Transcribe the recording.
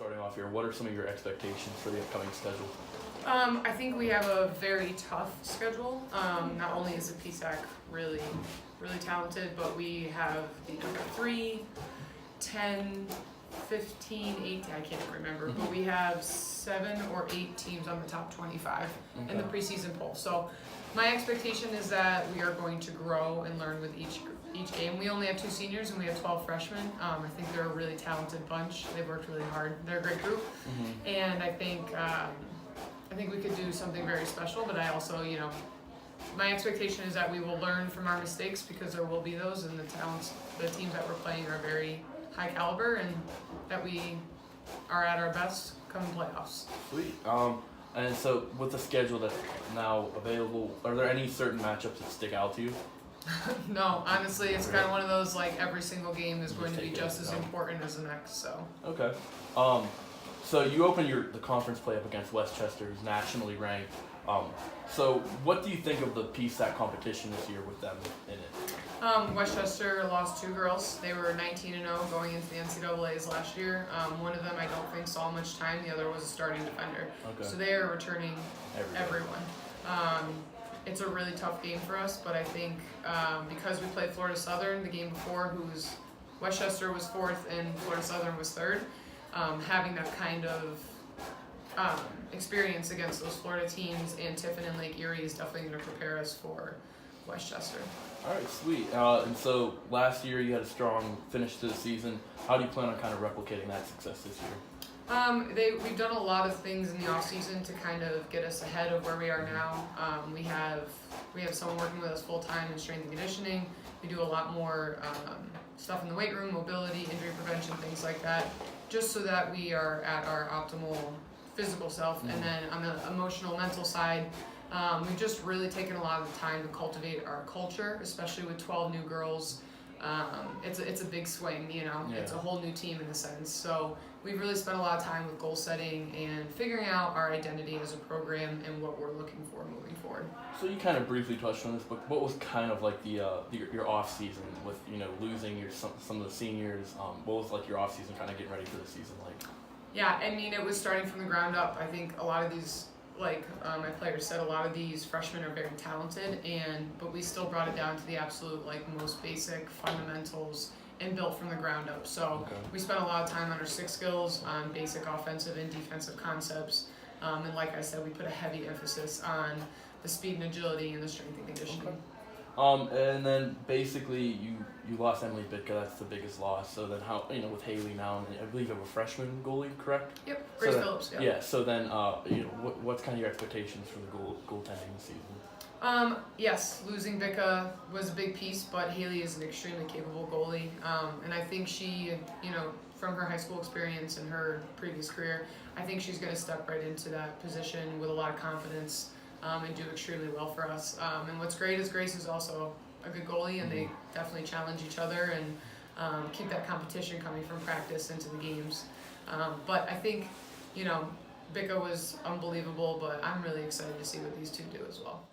starting off here, what are some of your expectations for the upcoming schedule? I think we have a very tough schedule. Not only is the PSAC really talented, but we have the number 3, 10, 15, 18, I can't remember, but we have 7 or 8 teams on the top 25 in the preseason poll. So my expectation is that we are going to grow and learn with each game. We only have 2 seniors and we have 12 freshmen. I think they're a really talented bunch. They've worked really hard. They're a great group. And I think we could do something very special, but I also, my expectation is that we will learn from our mistakes because there will be those, and the teams that we're playing are very high caliber, and that we are at our best come playoffs. Sweet. And so with the schedule that's now available, are there any certain matchups that stick out to you? No, honestly, it's kind of one of those, like, every single game is going to be just as important as the next, so. Okay. So you open the conference play up against Westchester, who's nationally ranked. So what do you think of the PSAC competition this year with them in it? Westchester lost 2 girls. They were 19-0 going into the NCAAs last year. One of them I don't think saw much time. The other was a starting defender. Okay. So they are returning everyone. It's a really tough game for us, but I think because we played Florida Southern the game before, Westchester was 4th and Florida Southern was 3rd, having that kind of experience against those Florida teams and Tiffin and Lake Erie is definitely going to prepare us for Westchester. All right, sweet. And so last year you had a strong finish to the season. How do you plan on kind of replicating that success this year? We've done a lot of things in the off season to kind of get us ahead of where we are now. We have someone working with us full time in strength and conditioning. We do a lot more stuff in the weight room, mobility, injury prevention, things like that, just so that we are at our optimal physical self. And then on the emotional, mental side, we've just really taken a lot of the time to cultivate our culture, especially with 12 new girls. It's a big swing, It's a whole new team in a sense. So we've really spent a lot of time with goal setting and figuring out our identity as a program and what we're looking for moving forward. So you kind of briefly touched on this, but what was kind of like your off season with losing some of the seniors? What was like your off season kind of getting ready for the season like? Yeah, I mean, it was starting from the ground up. I think a lot of these, like my players said, a lot of these freshmen are very talented, but we still brought it down to the absolute most basic fundamentals and built from the ground up. So we spent a lot of time on our 6 skills, on basic offensive and defensive concepts, and like I said, we put a heavy emphasis on the speed and agility and the strength and conditioning. And then basically you lost Emily Bitka, that's the biggest loss. So then how, with Haley now, and I believe you have a freshman goalie, correct? Yep, Grace Phillips, yeah. Yeah, so then, what's kind of your expectations for the goaltending this season? Yes, losing Bitka was a big piece, but Haley is an extremely capable goalie. And I think she, from her high school experience and her previous career, I think she's going to step right into that position with a lot of confidence. And do extremely well for us. And what's great is Grace is also a good goalie, and they definitely challenge each other and keep that competition coming from practice into the games. But I think, Bicka was unbelievable, but I'm really excited to see what these 2 do as well.